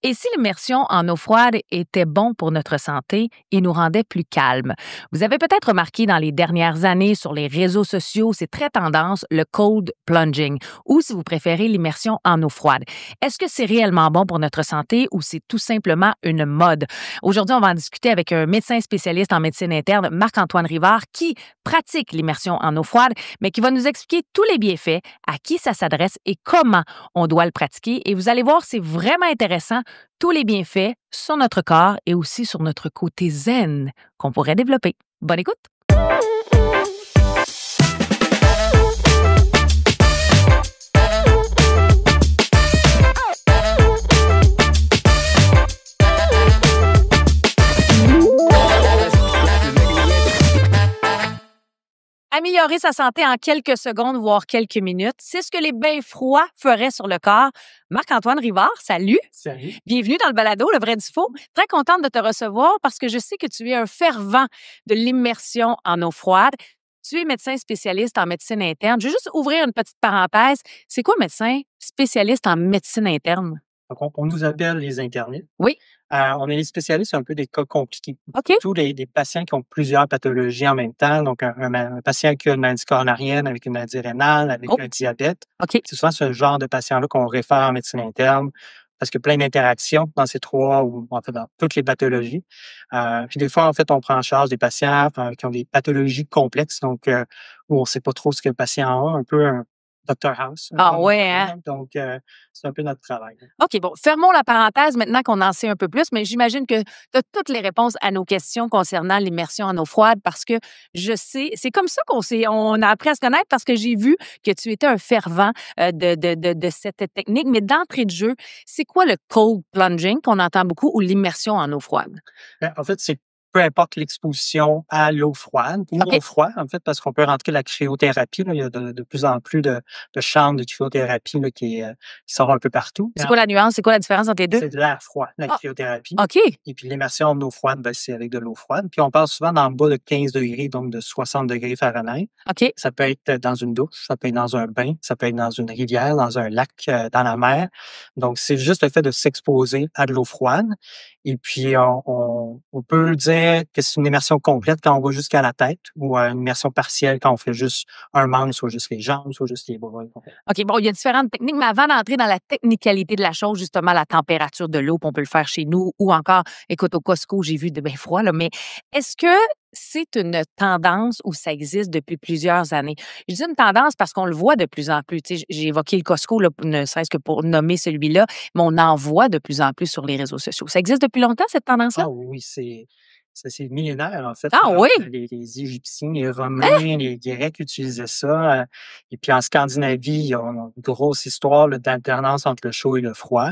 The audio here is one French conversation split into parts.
Et si l'immersion en eau froide était bon pour notre santé et nous rendait plus calmes? Vous avez peut-être remarqué dans les dernières années sur les réseaux sociaux, c'est très tendance, le cold plunging, ou si vous préférez, l'immersion en eau froide. Est-ce que c'est réellement bon pour notre santé ou c'est tout simplement une mode? Aujourd'hui, on va en discuter avec un médecin spécialiste en médecine interne, Marc-Antoine Rivard, qui pratique l'immersion en eau froide, mais qui va nous expliquer tous les bienfaits, à qui ça s'adresse et comment on doit le pratiquer. Et vous allez voir, c'est vraiment intéressant, tous les bienfaits sur notre corps et aussi sur notre côté zen qu'on pourrait développer. Bonne écoute! Améliorer sa santé en quelques secondes, voire quelques minutes, c'est ce que les bains froids feraient sur le corps. Marc-Antoine Rivard, salut! Salut. Bienvenue dans le balado, le vrai du faux. Très contente de te recevoir parce que je sais que tu es un fervent de l'immersion en eau froide. Tu es médecin spécialiste en médecine interne. Je vais juste ouvrir une petite parenthèse. C'est quoi médecin spécialiste en médecine interne? Donc, on nous appelle les internés. Oui. On est les spécialistes un peu des cas compliqués. OK. Tous les patients qui ont plusieurs pathologies en même temps. Donc, un patient qui a une maladie coronarienne avec une maladie rénale, avec un diabète. OK. C'est souvent ce genre de patient-là qu'on réfère en médecine interne parce qu'il y a plein d'interactions dans ces trois ou en fait dans toutes les pathologies. Puis des fois, en fait, on prend en charge des patients qui ont des pathologies complexes, donc où on ne sait pas trop ce que le patient a, un peu un Dr House. Ah ouais, hein? Donc, c'est un peu notre travail. OK, bon, fermons la parenthèse maintenant qu'on en sait un peu plus, mais j'imagine que tu as toutes les réponses à nos questions concernant l'immersion en eau froide parce que je sais, c'est comme ça on a appris à se connaître parce que j'ai vu que tu étais un fervent de cette technique. Mais d'entrée de jeu, c'est quoi le cold plunging qu'on entend beaucoup ou l'immersion en eau froide? En fait, c'est peu importe l'exposition à l'eau froide ou OK. au froid, en fait, parce qu'on peut rentrer la cryothérapie. Là, il y a de plus en plus de chambres de cryothérapie là, qui sortent un peu partout. C'est quoi la nuance? C'est quoi la différence entre les deux? C'est de l'air froid, la Ah, cryothérapie. OK. Et puis l'immersion en eau froide, ben, c'est avec de l'eau froide. Puis on parle souvent dans le bas de 15 degrés, donc de 60 degrés Fahrenheit. OK. Ça peut être dans une douche, ça peut être dans un bain, ça peut être dans une rivière, dans un lac, dans la mer. Donc, c'est juste le fait de s'exposer à de l'eau froide. Et puis, on peut dire que c'est une immersion complète quand on va jusqu'à la tête ou une immersion partielle quand on fait juste un membre, soit juste les jambes, soit juste les bras. OK, bon, il y a différentes techniques, mais avant d'entrer dans la technicalité de la chose, justement, la température de l'eau, puis on peut le faire chez nous ou encore, écoute, au Costco, j'ai vu de bains froids, là, mais est-ce que c'est une tendance ou ça existe depuis plusieurs années? Je dis une tendance parce qu'on le voit de plus en plus. Tu sais, j'ai évoqué le Costco, là, ne serait-ce que pour nommer celui-là, mais on en voit de plus en plus sur les réseaux sociaux. Ça existe depuis longtemps, cette tendance-là? Ah oui, c'est millénaire, en fait. Ah oui? Les Égyptiens, les Romains, les Grecs utilisaient ça. Et puis en Scandinavie, il y a une grosse histoire là, d'alternance entre le chaud et le froid.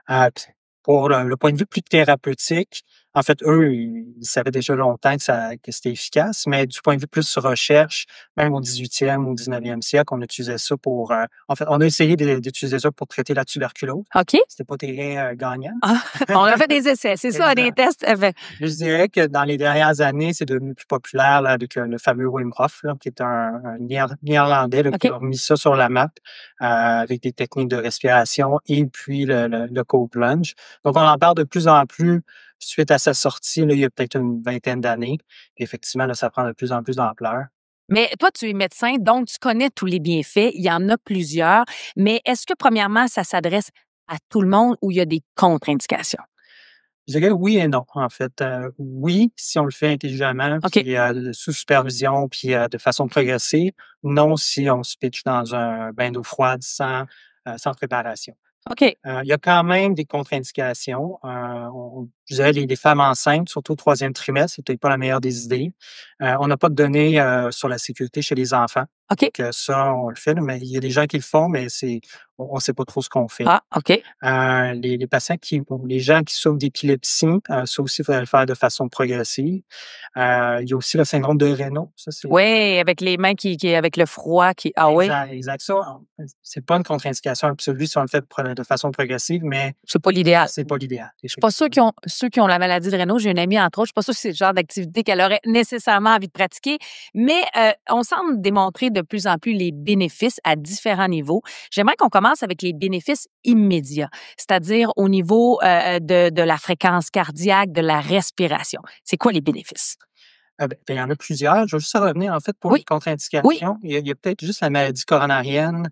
Puis pour le point de vue plus thérapeutique, en fait, eux, ils savaient déjà longtemps que c'était efficace, mais du point de vue plus recherche, même au 18e ou 19e siècle, on utilisait ça pour... en fait, on a essayé d'utiliser ça pour traiter la tuberculose. OK. C'était pas très gagnant. Ah, on a fait des essais, c'est ça, des tests. Je dirais que dans les dernières années, c'est devenu plus populaire là, avec le fameux Wim Hof, là, qui est un Néerlandais là, qui a mis ça sur la map avec des techniques de respiration et puis le cold plunge. Donc, on en parle de plus en plus suite à sa sortie, là, il y a peut-être une vingtaine d'années. Effectivement, là, ça prend de plus en plus d'ampleur. Mais toi, tu es médecin, donc tu connais tous les bienfaits. Il y en a plusieurs. Mais est-ce que, premièrement, ça s'adresse à tout le monde ou il y a des contre-indications? Je dirais oui et non, en fait. Oui, si on le fait intelligemment, OK. puis sous supervision, puis de façon progressive. Non, si on se pitche dans un bain d'eau froide sans préparation. OK. Il y a quand même des contre-indications. Je dirais les femmes enceintes, surtout au 3e trimestre, c'est peut-être pas la meilleure des idées. On n'a pas de données sur la sécurité chez les enfants. OK. Donc, ça, on le fait, là, mais il y a des gens qui le font, mais on sait pas trop ce qu'on fait. Ah, OK. Les patients les gens qui souffrent d'épilepsie, ça aussi, il faudrait le faire de façon progressive. Il y a aussi le syndrome de Raynaud. Ça, Oui, avec les mains avec le froid qui. Ah oui? Exact. Ça, c'est pas une contre-indication absolue si on le fait de façon progressive, mais C'est pas l'idéal. c'est pas l'idéal. Je suis pas sûre qu'ils ont ceux qui ont la maladie de Raynaud, j'ai une amie, entre autres, je suis pas sûre que c'est le genre d'activité qu'elle aurait nécessairement envie de pratiquer, mais on semble démontrer de plus en plus les bénéfices à différents niveaux. J'aimerais qu'on commence avec les bénéfices immédiats, c'est-à-dire au niveau de la fréquence cardiaque, de la respiration. C'est quoi les bénéfices? Il y en a plusieurs. Je veux juste revenir, en fait, pour les Oui, oui, contre-indications. Il y a peut-être juste la maladie coronarienne,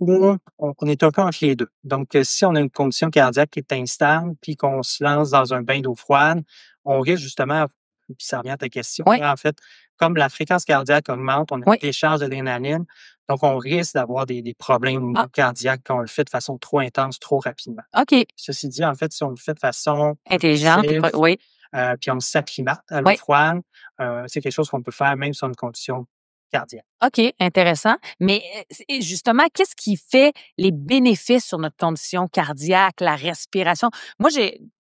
où on est un peu entre les 2. Donc, si on a une condition cardiaque qui est instable, puis qu'on se lance dans un bain d'eau froide, on risque justement, puis ça revient à ta question, oui, là, en fait, comme la fréquence cardiaque augmente, on a une oui. décharge d'adrénaline, donc on risque d'avoir des problèmes au niveau Ah, cardiaque quand on le fait de façon trop intense, trop rapidement. OK. Ceci dit, en fait, si on le fait de façon Intelligente, puis progressive, oui, puis on s'acclimate à l'eau oui. froide, c'est quelque chose qu'on peut faire même sur une condition cardiaque. OK, intéressant. Mais et justement, qu'est-ce qui fait les bénéfices sur notre condition cardiaque, la respiration? Moi,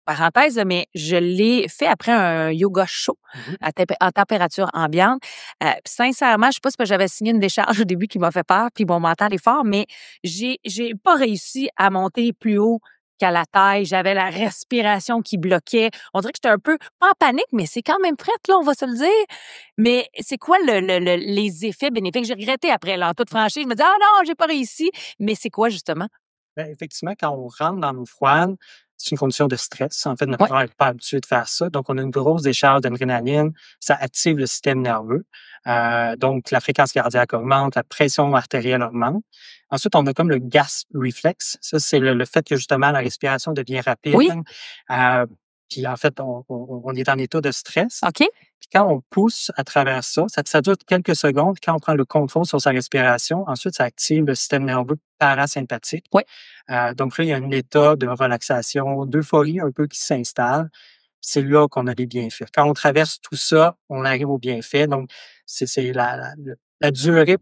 parenthèse, là, mais je l'ai fait après un yoga chaud Mmh. en température ambiante. Puis sincèrement, je sais pas si parce que j'avais signé une décharge au début qui m'a fait peur, puis mon mental est fort, mais j'ai pas réussi à monter plus haut qu'à la taille. J'avais la respiration qui bloquait. On dirait que j'étais un peu, pas en panique, mais c'est quand même prête, là, on va se le dire. Mais c'est quoi les effets bénéfiques? J'ai regretté après, là, en toute franchise. Je me dis: «Ah non, j'ai pas réussi». Mais c'est quoi justement? Effectivement, quand on rentre dans l'eau froide, c'est une condition de stress. En fait, notre Ouais, corps n'est pas habitué de faire ça. Donc, on a une grosse décharge d'adrénaline. Ça active le système nerveux. Donc, la fréquence cardiaque augmente, la pression artérielle augmente. Ensuite, on a comme le gas reflex. Ça, c'est le fait que justement la respiration devient rapide. oui, Euh, Puis en fait, on est en état de stress. OK, Puis quand on pousse à travers ça dure quelques secondes. Quand on prend le contrôle sur sa respiration, ensuite, ça active le système nerveux parasympathique. ouais. Donc là, il y a un état de relaxation, d'euphorie un peu qui s'installe. C'est là qu'on a les bienfaits. Quand on traverse tout ça, on arrive aux bienfaits. Donc, c'est la durée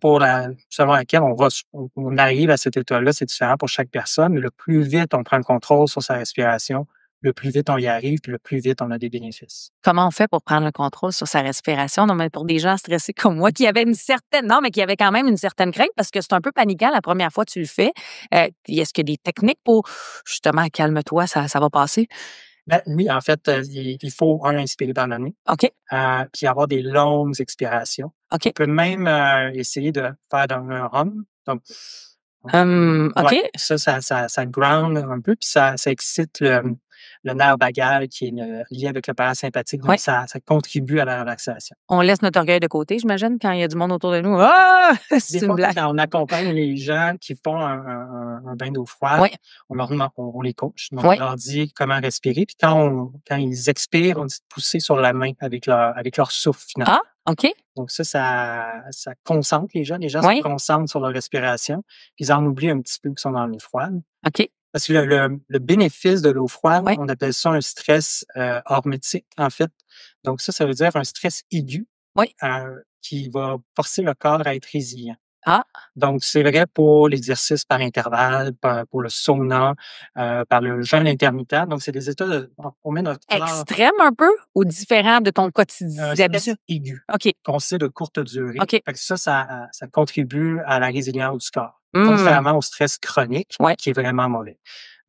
selon laquelle on arrive à cet état-là, c'est différent pour chaque personne. Mais le plus vite on prend le contrôle sur sa respiration, le plus vite on y arrive, puis le plus vite on a des bénéfices. Comment on fait pour prendre le contrôle sur sa respiration? Non, mais pour des gens stressés comme moi qui avaient qui avaient quand même une certaine crainte parce que c'est un peu paniquant la première fois que tu le fais. Est-ce qu'il y a des techniques pour justement calme-toi, ça va passer? Ben, oui, en fait, il faut, inspirer par le nez, OK, puis avoir des longues expirations. On OK. peut même, essayer de faire un hum, donc OK. ouais, ça ground un peu, puis ça excite le nerf vagal qui est lié avec le parasympathique, donc Ouais. ça contribue à la relaxation. On laisse notre orgueil de côté, j'imagine, quand il y a du monde autour de nous. Ah! Des C'est une fois, blague. quand on accompagne les gens qui font un bain d'eau froide, Oui, on les coach, donc on oui. leur dit comment respirer, puis quand ils expirent, on dit de pousser sur la main avec leur souffle finalement. Ah, OK. Donc ça concentre les gens. Les gens se Oui, concentrent sur leur respiration, puis ils en oublient un petit peu qu'ils sont dans l'eau froide. OK. Parce que le bénéfice de l'eau froide, Oui, on appelle ça un stress, hormétique, en fait. Donc ça veut dire un stress aigu, oui. qui va forcer le corps à être résilient. Ah, Donc c'est vrai pour l'exercice par intervalle, pour le sauna, par le jeûne intermittent. Donc c'est des états on met notre corps extrême un peu ou différent de ton quotidien un stress d'habitude? aigu, OK, qu'on sait de courte durée. OK. Fait que ça contribue à la résilience du corps, Mmh. contrairement au stress chronique Ouais. qui est vraiment mauvais.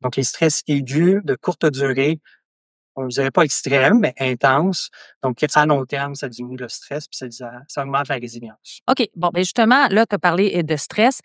Donc les stress aigus de courte durée, on ne dirait pas extrême, mais intense. Donc à long terme, ça diminue le stress puis ça augmente la résilience. OK. Bon, ben justement, là, tu as parlé de stress.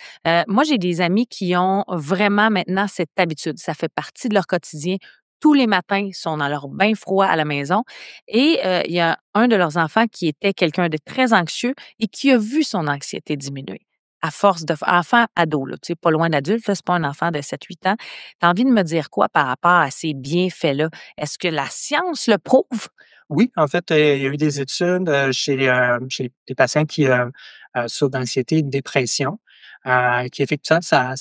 Moi, j'ai des amis qui ont vraiment maintenant cette habitude. Ça fait partie de leur quotidien. Tous les matins, ils sont dans leur bain froid à la maison. Et il y a un de leurs enfants qui était quelqu'un de très anxieux et qui a vu son anxiété diminuer. À force de enfant ado, là, tu sais, pas loin d'adulte, là, c'est pas un enfant de 7 8 ans. Tu as envie de me dire quoi par rapport à ces bienfaits-là? Est-ce que la science le prouve? Oui, en fait, il y a eu des études, chez des patients qui, souffrent d'anxiété et de dépression, qui effectivement ça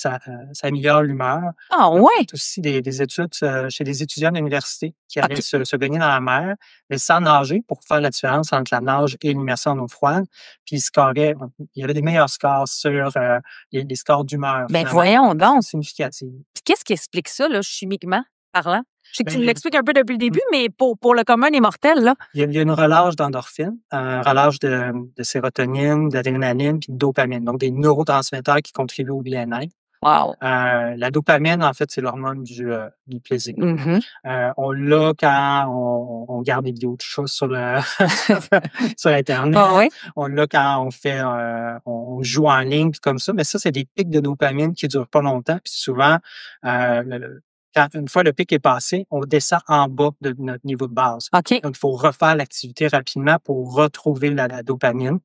améliore l'humeur. Ah On a ouais? fait aussi des études, chez des étudiants d'université qui allaient OK. se baigner dans la mer, mais sans nager pour faire la différence entre la nage et l'immersion en eau froide. Puis il y avait des meilleurs scores sur, les scores d'humeur Ben finalement, voyons de façon donc. significative. Puis qu'est-ce qui explique ça, là, chimiquement parlant? Je sais que tu me Ben, l'expliques un peu depuis le début, mais pour le commun des mortels, là. il y a une relâche d'endorphine, un relâche de sérotonine, d'adrénaline puis de dopamine, donc des neurotransmetteurs qui contribuent au bien-être. Wow. La dopamine, en fait, c'est l'hormone du plaisir. Mhm. On l'a quand on regarde des vidéos de chats sur internet. Ah oui? On l'a quand on joue en ligne puis comme ça, mais ça, c'est des pics de dopamine qui durent pas longtemps. Puis souvent, quand une fois le pic est passé, on descend en bas de notre niveau de base. OK. Donc, il faut refaire l'activité rapidement pour retrouver la dopamine.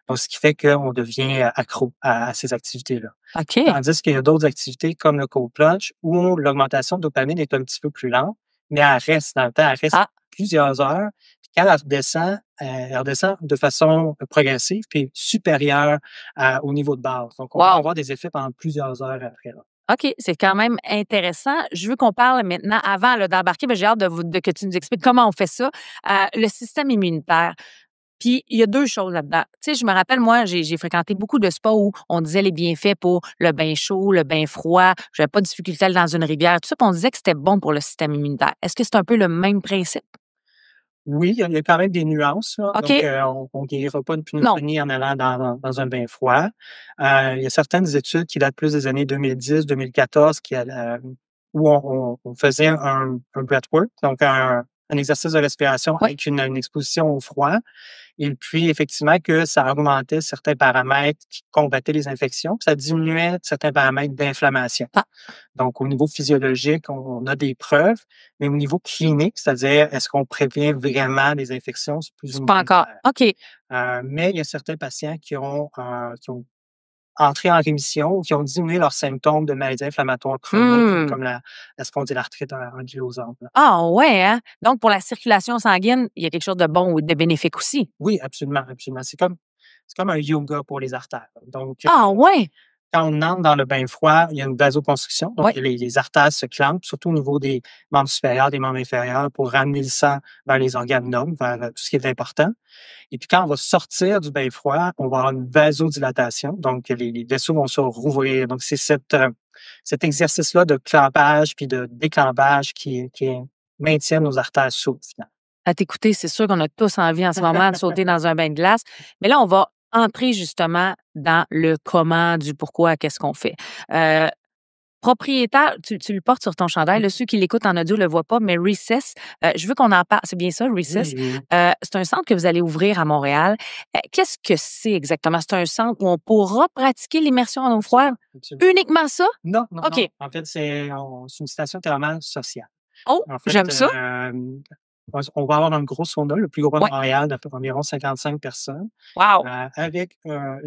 Donc, ce qui fait qu'on devient accro à ces activités-là. OK. Tandis qu'il y a d'autres activités comme le cold plunge où l'augmentation de dopamine est un petit peu plus lente, mais elle reste dans le temps, elle reste Ah, plusieurs heures. Puis quand elle redescend de façon progressive puis supérieure au niveau de base. Donc, on va wow. avoir des effets pendant plusieurs heures après, là. OK, c'est quand même intéressant. Je veux qu'on parle maintenant, avant là, d'embarquer, mais j'ai hâte que tu nous expliques comment on fait ça. Le système immunitaire. Puis, il y a 2 choses là-dedans. Tu sais, je me rappelle, moi, j'ai fréquenté beaucoup de spas où on disait les bienfaits pour le bain chaud, le bain froid. J'avais pas de difficulté à aller dans une rivière, tout ça, puis on disait que c'était bon pour le système immunitaire. Est-ce que c'est un peu le même principe? Oui, il y a quand même des nuances, là. Donc, OK. on guérira pas une Non. pneumonie en allant dans un bain froid. Il y a certaines études qui datent plus des années 2010-2014 où on faisait un breathwork, donc un exercice de respiration Oui. avec une exposition au froid. Et puis, effectivement, que ça augmentait certains paramètres qui combattaient les infections, puis ça diminuait certains paramètres d'inflammation. Ah. Donc, au niveau physiologique, on a des preuves, mais au niveau clinique, c'est-à-dire est-ce qu'on prévient vraiment les infections, c'est plus ou C'est moins pas encore. clair. OK. Mais il y a certains patients qui ont entré en rémission ou qui ont diminué leurs symptômes de maladies inflammatoires chroniques, Mmh. comme la spondylarthrite ankylosante, là. Ah ouais, hein? Donc, pour la circulation sanguine, il y a quelque chose de bon ou de bénéfique aussi. Oui, absolument, absolument. C'est comme un yoga pour les artères. Donc, Ah ouais? quand on entre dans le bain froid, il y a une vasoconstriction, donc Oui. les artères se clampent, surtout au niveau des membres supérieurs, des membres inférieurs, pour ramener le sang vers les organes nobles, vers tout ce qui est important. Et puis quand on va sortir du bain froid, on va avoir une vasodilatation, donc les vaisseaux vont se rouvrir. Donc c'est cet exercice-là de clampage puis de déclampage qui maintient nos artères souples, finalement. À t'écouter, c'est sûr qu'on a tous envie en ce moment de sauter dans un bain de glace. Mais là, on va entrer justement dans le comment, du pourquoi, qu'est-ce qu'on fait. Euh, Propriétaire, tu le portes sur ton chandail. Là, ceux qui l'écoutent en audio ne le voient pas, mais Recess, je veux qu'on en parle. C'est bien ça, Recess? Oui, oui, C'est un centre que vous allez ouvrir à Montréal. Qu'est-ce que c'est exactement? C'est un centre où on pourra pratiquer l'immersion en eau froide? absolument. Uniquement ça? Non, non, non. OK. En fait, c'est une station thermale sociale. Oh, En fait, j'aime ça. on va avoir un gros sauna, le plus gros de Ouais. Montréal, d'environ 55 personnes, Wow. avec un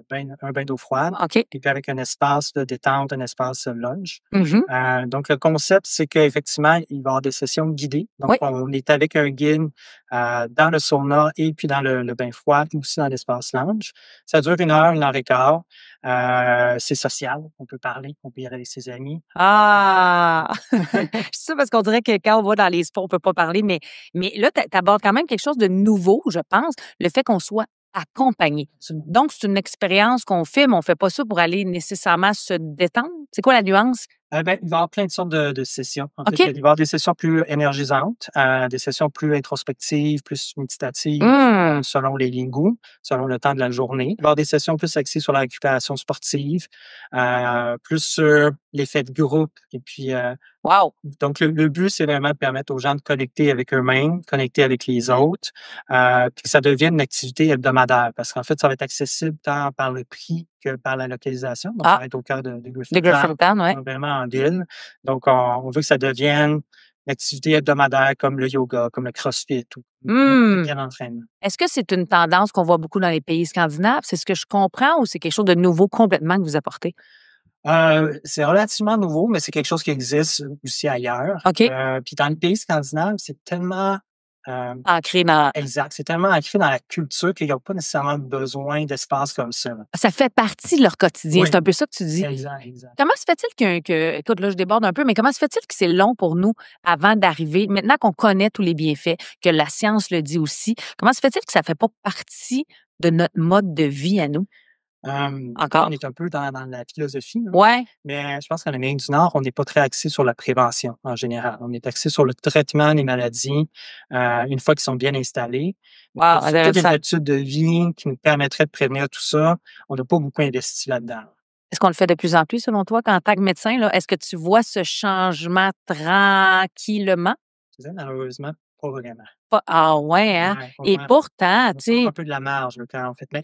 bain d'eau froide OK. et puis avec un espace de détente, un espace lunch. Mhm. Donc, le concept, c'est qu'effectivement, il va y avoir des sessions guidées. Donc, Oui. on est avec un guide dans le sauna et puis dans le bain froid, et aussi dans l'espace lounge. Ça dure 1 heure et quart. C'est social, on peut parler, on peut y aller avec ses amis. Ah! C'est ça parce qu'on dirait que quand on va dans les sports, on peut pas parler, mais là, tu abordes quand même quelque chose de nouveau, je pense, le fait qu'on soit accompagné. Donc, c'est une expérience qu'on fait, mais on fait pas ça pour aller nécessairement se détendre. C'est quoi la nuance? Ben, il va y avoir plein de sortes de sessions. En fait, il va OK. y avoir des sessions plus énergisantes, des sessions plus introspectives, plus méditatives, Mmh. selon les goûts, selon le temps de la journée. Il va y avoir des sessions plus axées sur la récupération sportive, plus sur l'effet de groupe. Et puis, Wow! donc, le but, c'est vraiment de permettre aux gens de connecter avec eux-mêmes, connecter avec les autres, puis que ça devienne une activité hebdomadaire. Parce qu'en fait, ça va être accessible tant par le prix que par la localisation. Donc, ça Ah, va être au cœur de de Griffintown, Griffintown, ouais. vraiment en ville. Donc, on veut que ça devienne une activité hebdomadaire comme le yoga, comme le crossfit ou Mmh. bien l'entraînement. Est-ce que c'est une tendance qu'on voit beaucoup dans les pays scandinaves? C'est ce que je comprends ou c'est quelque chose de nouveau complètement que vous apportez? C'est relativement nouveau, mais c'est quelque chose qui existe aussi ailleurs. OK. Puis dans les pays scandinaves, c'est tellement, euh, Ancré dans. exact. C'est tellement ancré dans la culture qu'il y a pas nécessairement besoin d'espace comme ça, là. Ça fait partie de leur quotidien. Oui, C'est un peu ça que tu dis. exact, exact. Comment se fait-il écoute, là, je déborde un peu, mais comment se fait-il que c'est long pour nous avant d'arriver, maintenant qu'on connaît tous les bienfaits, que la science le dit aussi, comment se fait-il que ça fait pas partie de notre mode de vie à nous Là, on encore? est un peu dans la philosophie, là, Ouais. mais je pense qu'en Amérique du Nord, on n'est pas très axé sur la prévention en général. On est axé sur le traitement des maladies, une fois qu'ils sont bien installés. Mais Wow, pour toutes les intéressant. habitudes de vie qui nous permettraient de prévenir tout ça, on n'a pas beaucoup investi là-dedans. Est-ce qu'on le fait de plus en plus selon toi? En tant que médecin, là, est-ce que tu vois ce changement tranquillement? Je dirais malheureusement, pas vraiment. Pas ah ouais, hein? Ouais, Et on pourtant, on tu sort un sais, peu de la marge là, quand on fait mais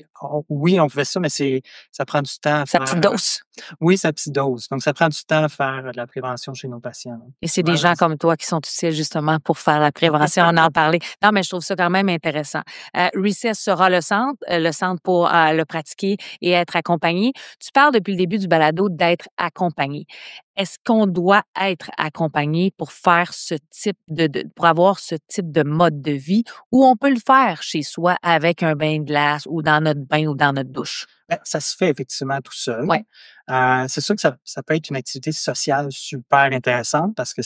oui, on fait ça, mais ça prend du temps à sa petite faire. dose. Oui, sa petite dose. Donc ça prend du temps à faire de la prévention chez nos patients. Et c'est des gens Malheureusement. comme toi qui sont utiles justement pour faire la prévention, on en parlait. Non, mais je trouve ça quand même intéressant. Recess sera le centre pour, le pratiquer et être accompagné. Tu parles depuis le début du balado d'être accompagné. Est-ce qu'on doit être accompagné pour faire ce type pour avoir ce type de mode de vie ou on peut le faire chez soi avec un bain de glace ou dans notre bain ou dans notre douche? Ben, ça se fait effectivement tout seul. Ouais. C'est sûr que ça peut être une activité sociale super intéressante parce que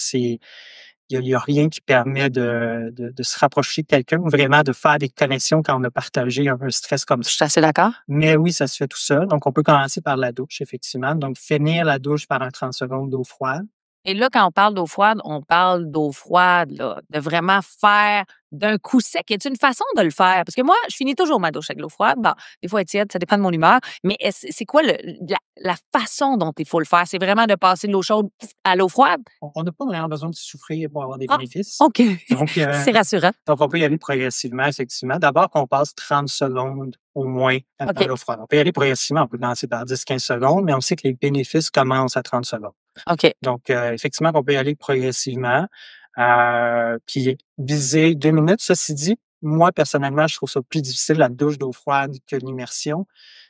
il y a rien qui permet de se rapprocher de quelqu'un ou vraiment de faire des connexions quand on a partagé un stress comme Je ça. suis assez d'accord. Mais oui, ça se fait tout seul. Donc, on peut commencer par la douche, effectivement. Donc, finir la douche par un 30 secondes d'eau froide. Et là, quand on parle d'eau froide, là, de vraiment faire d'un coup sec. Y a une façon de le faire? Parce que moi, je finis toujours ma douche avec l'eau froide. Bon, des fois, elle est tiède, ça dépend de mon humeur. Mais c'est quoi la façon dont il faut le faire? C'est vraiment de passer de l'eau chaude à l'eau froide? On n'a pas vraiment besoin de souffrir pour avoir des Ah, bénéfices. OK. Donc, C'est rassurant. donc, on peut y aller progressivement, effectivement. D'abord qu'on passe 30 secondes au moins à OK. l'eau froide. On peut y aller progressivement. On peut commencer par 10-15 secondes, mais on sait que les bénéfices commencent à 30 secondes. OK. Donc, effectivement, qu'on peut y aller progressivement, puis viser 2 minutes. Ceci dit, moi, personnellement, je trouve ça plus difficile, la douche d'eau froide, que l'immersion,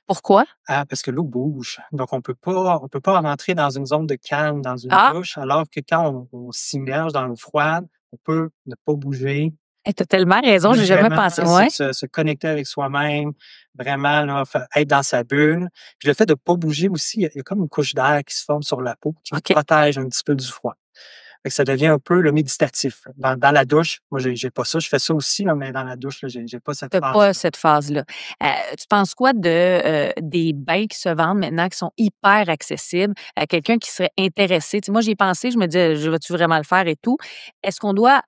Pourquoi? parce que l'eau bouge. Donc, on peut pas rentrer dans une zone de calme dans une Ah! douche, alors que quand on s'immerge dans l'eau froide, on peut ne pas bouger, Tu as tellement raison, j'ai jamais vraiment pensé. Ouais. se connecter avec soi-même, vraiment là, être dans sa bulle. Puis le fait de pas bouger aussi, il y a comme une couche d'air qui se forme sur la peau qui OK. protège un petit peu du froid. Fait que ça devient un peu le méditatif. Dans la douche, moi, j'ai pas ça. Je fais ça aussi, là, mais dans la douche, là, j'ai pas cette Tu pas phase-là. cette phase-là. Tu penses quoi des bains qui se vendent maintenant qui sont hyper accessibles à quelqu'un qui serait intéressé? Tu sais, moi, j'y ai pensé, je me dis: «Je vais-tu vraiment le faire et tout?» Est-ce qu'on doit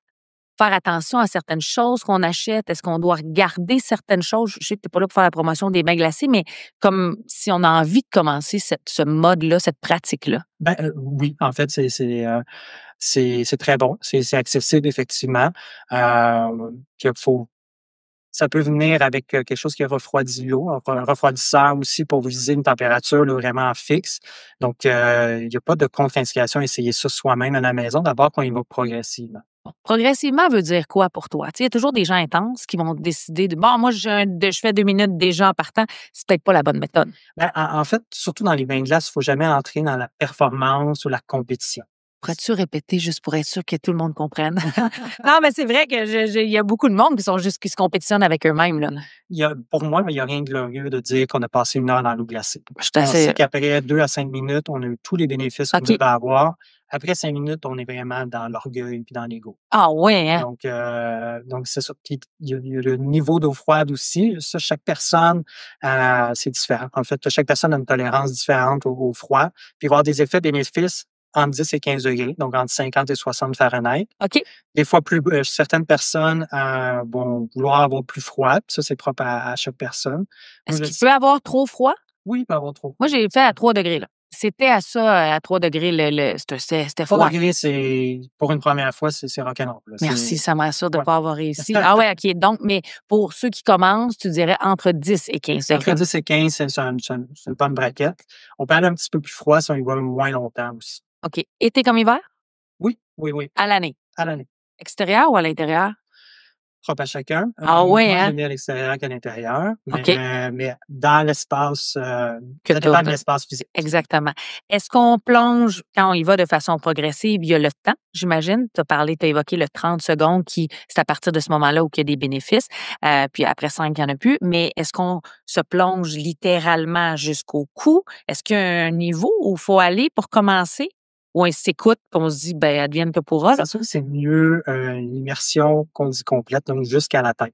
faire attention à certaines choses qu'on achète? Est-ce qu'on doit regarder certaines choses? Je sais que tu es pas là pour faire la promotion des bains glacés, mais comme si on a envie de commencer ce mode-là, cette pratique-là. Ben, oui, en fait, c'est très bon. C'est accessible, effectivement. Qu'il faut Ça peut venir avec, quelque chose qui refroidit l'eau, un refroidisseur aussi pour viser une température là, vraiment fixe. Donc, il y a pas de contre-indication à essayer ça soi-même à la maison. D'abord, qu'on y va progressivement. Bon, progressivement veut dire quoi pour toi? Tu sais, il y a toujours des gens intenses qui vont décider de bon, moi, je fais 2 minutes déjà en partant. C'est peut-être pas la bonne méthode. Ben, en fait, surtout dans les bains de glace, il faut jamais entrer dans la performance ou la compétition. Pourrais-tu répéter juste pour être sûr que tout le monde comprenne? Non, mais c'est vrai que il y a beaucoup de monde qui se compétitionnent avec eux-mêmes, là. Pour moi, il y a rien de glorieux de dire qu'on a passé 1 heure dans l'eau glacée. Je suis On sait assez qu'après 2 à 5 minutes, on a eu tous les bénéfices qu'on OK. devait avoir. Après 5 minutes, on est vraiment dans l'orgueil puis dans l'ego. Ah ouais, hein? Donc c'est ça. Puis il y a le niveau d'eau froide aussi. Ça, chaque personne, c'est différent. En fait, chaque personne a une tolérance différente au froid. Puis il va y avoir des effets bénéfices entre 10 et 15 degrés, donc entre 50 et 60 Fahrenheit. OK. Des fois, certaines personnes vont vouloir avoir plus froid. Puis ça, c'est propre à chaque personne. Moi, Est-ce je qu'il peut avoir trop froid? Oui, il peut avoir trop Moi, froid. j'ai fait à 3 degrés là. C'était à ça, à 3 degrés c'était 3 froid. degrés, pour une première fois, c'est rock'n'roll, là. Merci, ça m'assure de ne Ouais. pas avoir réussi. Ah ouais, OK. Donc, mais pour ceux qui commencent, tu dirais entre 10 et 15 Entre degrés. 10 et 15, c'est une bonne braquette. On peut aller un petit peu plus froid si on y va moins longtemps aussi. OK. Été comme hiver? Oui, oui, oui, À l'année? à l'année. Extérieur ou à l'intérieur? Propre à chacun. Ah ouais, Moi, hein? j'aime mieux à l'extérieur qu'à l'intérieur, OK. mais dans l'espace, Que ça tu dépend de l'espace physique. exactement. Est-ce qu'on plonge quand on y va de façon progressive? Il y a le temps, j'imagine. Tu as évoqué le 30 secondes qui, c'est à partir de ce moment-là où il y a des bénéfices. Puis après 5, il n'y en a plus. Mais est-ce qu'on se plonge littéralement jusqu'au cou? Est-ce qu'il y a un niveau où il faut aller pour commencer? Ou on s'écoute puis on se dit, ben, advienne que pourra, là? C'est sûr que c'est mieux, l'immersion qu'on dit complète, donc jusqu'à la tête.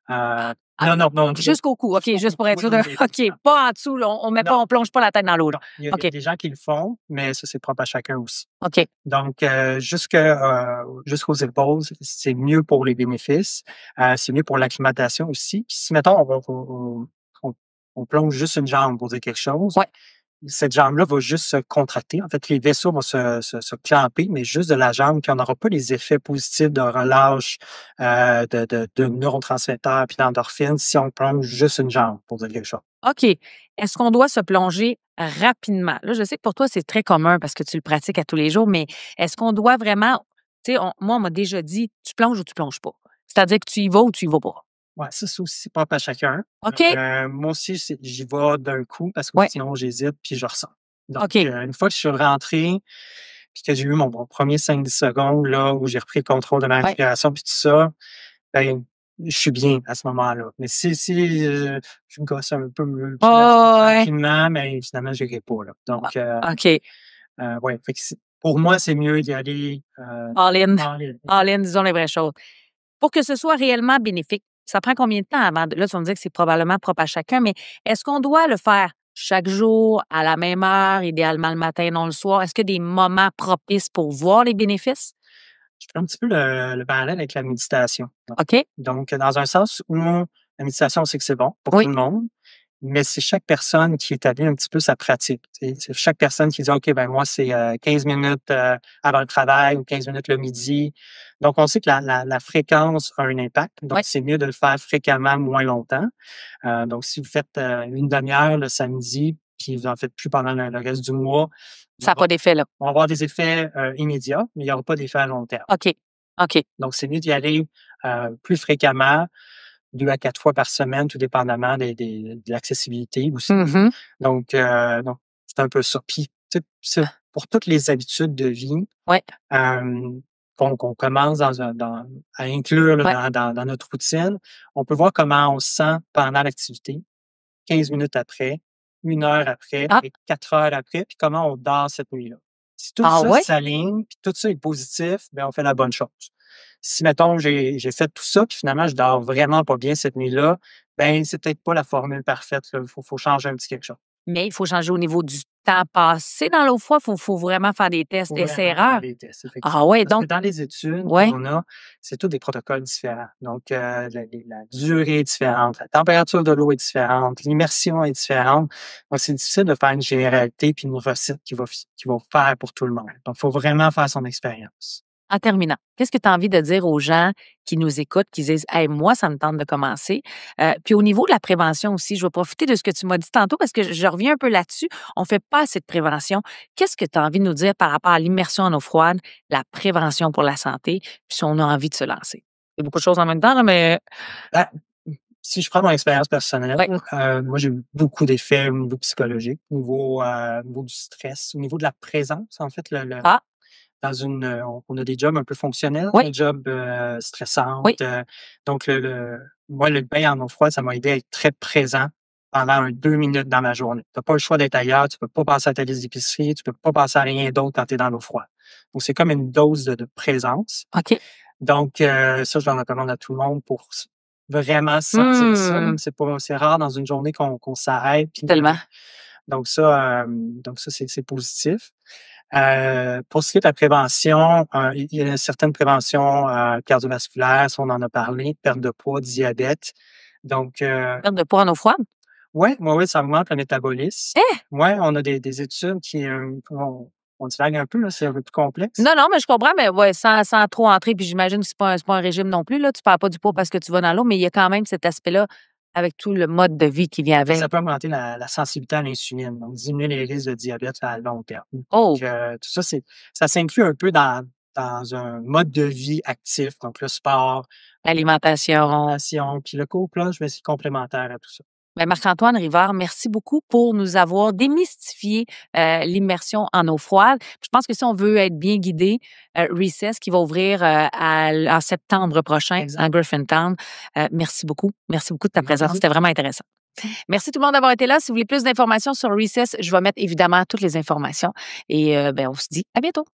Ah, Non, non, non, jusqu'au cou. OK, jusqu'au juste cou. pour être Oui, sûr de oui, oui, OK, effectivement. pas en dessous, là. Non, On plonge pas la tête dans l'eau, là. non, il y a OK, des gens qui le font, mais ça, c'est propre à chacun aussi. OK. Donc, jusqu'aux épaules, c'est mieux pour les bénéfices. C'est mieux pour l'acclimatation aussi. Puis si, mettons, on plonge juste une jambe pour dire quelque chose, Ouais. cette jambe-là va juste se contracter. En fait, les vaisseaux vont se clamper, mais juste de la jambe, puis on n'aura pas les effets positifs de relâche, de neurotransmetteurs puis d'endorphines si on plonge juste une jambe, pour dire quelque chose. OK. Est-ce qu'on doit se plonger rapidement? Là, je sais que pour toi, c'est très commun parce que tu le pratiques à tous les jours, mais est-ce qu'on doit vraiment, tu sais, moi, on m'a déjà dit, tu plonges ou tu plonges pas. C'est-à-dire que tu y vas ou tu y vas pas. Ouais, ça aussi, c'est propre à chacun. OK. Moi aussi, j'y vais d'un coup parce que Ouais. sinon j'hésite puis je ressens. Donc, OK. une fois que je suis rentré puis que j'ai eu mon premier 5-10 secondes là, où j'ai repris le contrôle de ma Ouais. respiration puis tout ça, ben, je suis bien à ce moment-là. Mais si, je gosse un peu le pied Oh, ouais. tranquillement, mais finalement, je n'irai pas, là. Donc, OK. ouais, fait que pour moi, c'est mieux d'y aller All in. all in. All in, disons les vraies choses. Pour que ce soit réellement bénéfique, ça prend combien de temps avant là, tu vas me dire que c'est probablement propre à chacun, mais est-ce qu'on doit le faire chaque jour, à la même heure, idéalement le matin, non le soir? Est-ce qu'il y a des moments propices pour voir les bénéfices? Je fais un petit peu le parallèle avec la méditation. OK. Donc, dans un sens où la méditation, on sait que c'est bon pour Oui. tout le monde, mais c'est chaque personne qui établit un petit peu sa pratique. Tu sais. C'est chaque personne qui dit, OK, ben moi, c'est 15 minutes avant le travail ou 15 minutes le midi. Donc, on sait que la fréquence a un impact. Donc, Oui. c'est mieux de le faire fréquemment, moins longtemps. Donc, si vous faites une demi-heure le samedi, puis vous en faites plus pendant le reste du mois, Ça n'a pas d'effet, là. on va avoir des effets immédiats, mais il n'y aura pas d'effet à long terme. OK. OK. Donc, c'est mieux d'y aller plus fréquemment, 2 à 4 fois par semaine, tout dépendamment de l'accessibilité aussi. Mhm. Donc, c'est un peu ça. Puis, tu sais, pour toutes les habitudes de vie Ouais. qu'on commence à inclure là, Ouais. dans notre routine, on peut voir comment on se sent pendant l'activité, 15 minutes après, 1 heure après Ah. et 4 heures après, puis comment on dort cette nuit-là. Si tout Ah ça ouais? s'aligne, puis tout ça est positif, bien, on fait la bonne chose. Si, mettons, j'ai fait tout ça, puis finalement, je dors vraiment pas bien cette nuit-là, ben c'est peut-être pas la formule parfaite, là. Faut changer un petit quelque chose. Mais il faut changer au niveau du temps passé dans l'eau froide. Faut vraiment faire des tests, Faut vraiment faire essais-erreurs. des tests, Ah effectivement. ouais, Parce que donc, dans les études ouais. qu'on a, c'est tous des protocoles différents. Donc, la durée est différente, la température de l'eau est différente, l'immersion est différente. Donc, c'est difficile de faire une généralité puis une recette qui va faire pour tout le monde. Donc, il faut vraiment faire son expérience. En terminant, qu'est-ce que tu as envie de dire aux gens qui nous écoutent, qui disent: Hey, moi, ça me tente de commencer? Puis au niveau de la prévention aussi, je vais profiter de ce que tu m'as dit tantôt parce que je reviens un peu là-dessus. On ne fait pas assez de prévention. Qu'est-ce que tu as envie de nous dire par rapport à l'immersion en eau froide, la prévention pour la santé, puis si on a envie de se lancer? C'est beaucoup de choses en même temps, là, mais Ben, si je prends mon expérience personnelle, ouais. moi, j'ai eu beaucoup d'effets au niveau psychologique, au niveau du stress, au niveau de la présence, en fait, Ah, dans on a des jobs un peu fonctionnels, oui, des jobs stressantes. oui. Donc moi, le bain en eau froide, ça m'a aidé à être très présent pendant 2 minutes dans ma journée. Tu as pas le choix d'être ailleurs, tu peux pas passer à ta liste d'épicerie, tu peux pas passer à rien d'autre quand tu es dans l'eau froide. Donc, c'est comme une dose de présence. OK. Donc, ça, je le recommande à tout le monde pour vraiment sentir ça. Mmh, C'est rare dans une journée qu'on s'arrête. Puis, tellement. donc ça, c'est positif. Pour ce qui est de la prévention, il y a une certaine prévention cardiovasculaire, ça, on en a parlé, perte de poids, diabète. Donc, Perte de poids en eau froide? ouais, ça augmente le métabolisme. Eh! Ouais, on a des études on divague un peu, là, c'est un peu plus complexe. Non, non, mais je comprends, mais ouais, sans trop entrer, puis j'imagine que c'est pas un régime non plus, là. Tu perds pas du poids parce que tu vas dans l'eau, mais il y a quand même cet aspect-là avec tout le mode de vie qui vient avec. Ça peut augmenter la sensibilité à l'insuline, donc diminuer les risques de diabète à long terme. Oh! Donc, tout ça, ça s'inclut un peu dans un mode de vie actif, donc le sport, L'alimentation. l'alimentation, puis le court-plonge, mais c'est complémentaire à tout ça. Ben, Marc-Antoine Rivard, merci beaucoup pour nous avoir démystifié l'immersion en eau froide. Je pense que si on veut être bien guidé, Recess qui va ouvrir en septembre prochain Exact. à Griffintown. Merci beaucoup. Merci beaucoup de ta présence. Merci. C'était vraiment intéressant. Merci tout le monde d'avoir été là. Si vous voulez plus d'informations sur Recess, je vais mettre évidemment toutes les informations. Et ben, on se dit à bientôt.